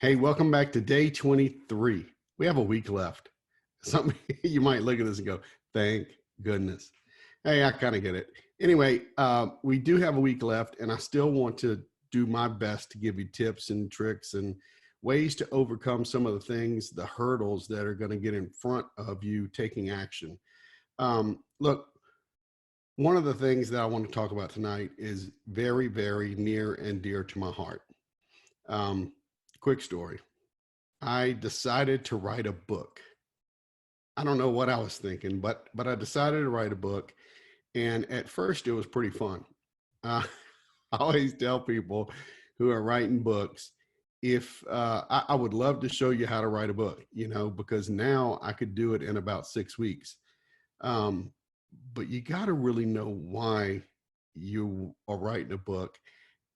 Hey, welcome back to day 23. We have a week left. Something you might look at this and go, thank goodness. Hey, I kind of get it. Anyway, we do have a week left, and I still want to do my best to give you tips and tricks and ways to overcome some of the things, the hurdles that are going to get in front of you taking action. Look, one of the things that I want to talk about tonight is very, very near and dear to my heart. Um, Quick story. I decided to write a book. I don't know what I was thinking, but I decided to write a book, and at first it was pretty fun. Uh, I always tell people who are writing books, if I would love to show you how to write a book, because now I could do it in about 6 weeks. Um, but you got to really know why you are writing a book.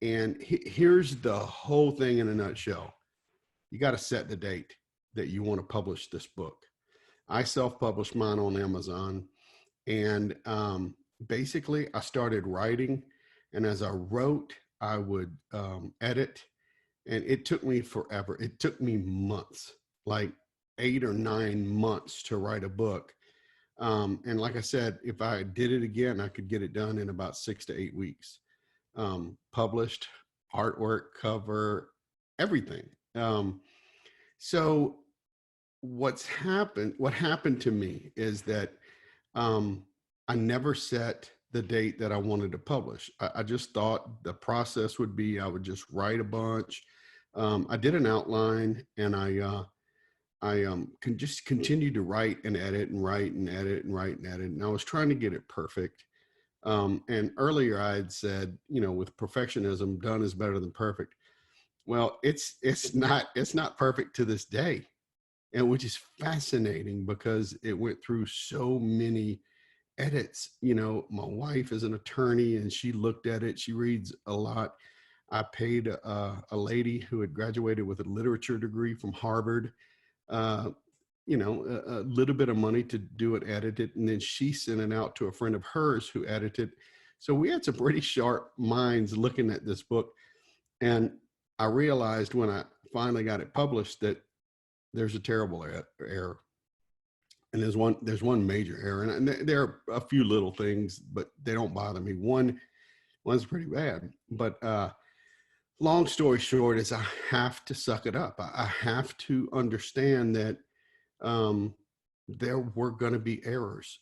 And here's the whole thing in a nutshell. You got to set the date that you want to publish this book. I self-published mine on Amazon, and basically I started writing, and as I wrote, I would edit, and it took me forever. It took me months, like 8 or 9 months to write a book. And like I said, if I did it again, I could get it done in about 6 to 8 weeks. Published, artwork, cover, everything. So what happened to me is that um, I never set the date that I wanted to publish. I just thought the process would be I would just write a bunch. I did an outline, and I can just continue to write and edit and write and edit and write and edit. And I was trying to get it perfect. And earlier I had said, with perfectionism, done is better than perfect. Well, it's not perfect to this day, and which is fascinating because it went through so many edits. My wife is an attorney, and she looked at it. She reads a lot. I paid a lady who had graduated with a literature degree from Harvard, uh, a little bit of money to do it, edit it, and then she sent it out to a friend of hers who edited. So we had some pretty sharp minds looking at this book, and I realized when I finally got it published that there's a terrible error, and there's one major error, and there are a few little things, but they don't bother me. One's pretty bad, but long story short is I have to suck it up. I have to understand that um, there were going to be errors,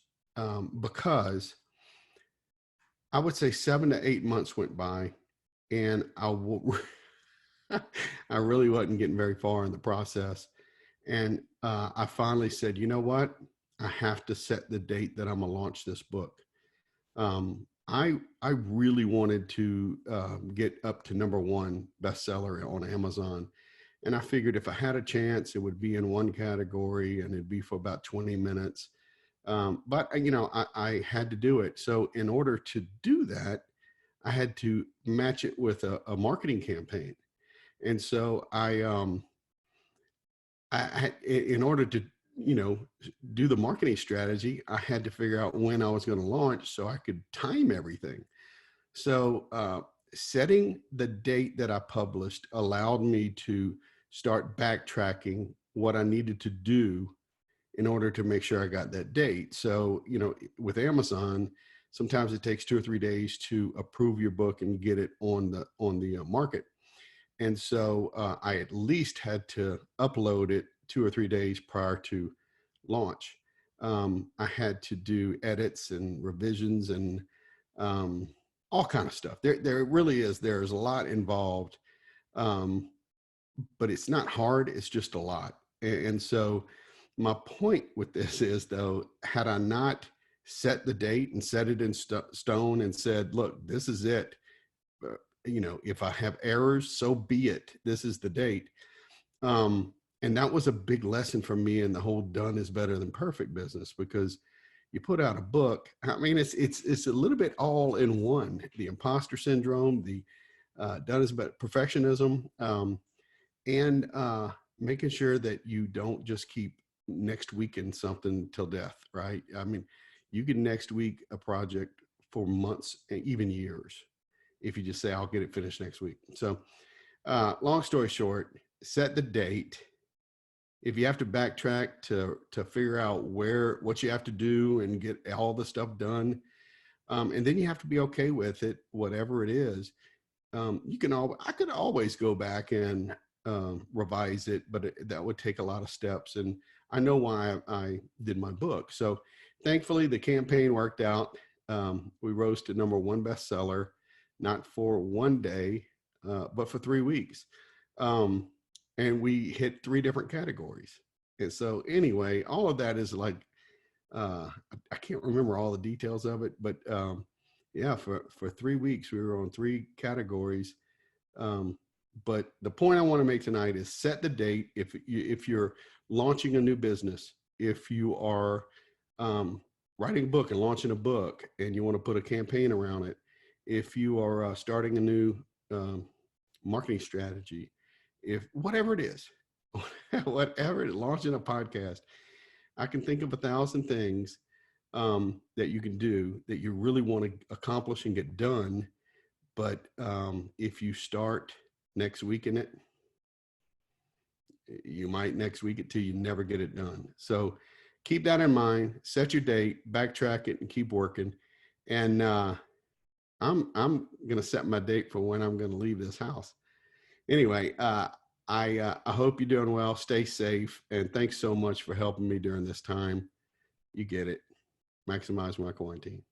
because I would say 7 to 8 months went by, and I really wasn't getting very far in the process. And I finally said, you know what? I have to set the date that I'm gonna launch this book. I really wanted to get up to #1 bestseller on Amazon, and I figured if I had a chance, it would be in one category and it'd be for about 20 minutes. But I had to do it. So in order to do that, I had to match it with a marketing campaign. And so in order to, you know, do the marketing strategy, I had to figure out when I was going to launch so I could time everything. So setting the date that I published allowed me to start backtracking what I needed to do in order to make sure I got that date. So, with Amazon, sometimes it takes 2 or 3 days to approve your book and get it on the market. And so I at least had to upload it 2 or 3 days prior to launch. I had to do edits and revisions and um, all kind of stuff. There really is. There's a lot involved, um, but it's not hard. It's just a lot. And so my point with this is, though, had I not set the date and set it in stone and said, look, this is it, if I have errors, so be it. This is the date. And that was a big lesson for me in the whole done is better than perfect business, because you put out a book. I mean, it's a little bit all in one: the imposter syndrome, the done is better perfectionism, and making sure that you don't just keep next week in something till death, right? I mean, you can next week a project for months and even years if you just say, I'll get it finished next week. So long story short, set the date. If you have to backtrack to figure out what you have to do and get all the stuff done, and then you have to be okay with it, whatever it is. I could always go back and revise it, but that would take a lot of steps. And I know why I did my book. So thankfully the campaign worked out. We rose to #1 bestseller, not for one day, but for 3 weeks. And we hit 3 different categories. And so anyway, all of that is like, I can't remember all the details of it, but yeah, for 3 weeks, we were on 3 categories. But the point I want to make tonight is set the date. If you're launching a new business, if you are writing a book and launching a book and you want to put a campaign around it, if you are starting a new marketing strategy, if whatever it is, launching a podcast, I can think of 1,000 things that you can do that you really want to accomplish and get done. But if you start next week in it, you might next week it till you never get it done. So keep that in mind, set your date, backtrack it, and keep working. And I'm going to set my date for when I'm going to leave this house. Anyway, I hope you're doing well. Stay safe. And thanks so much for helping me during this time. You get it. Maximize my quarantine.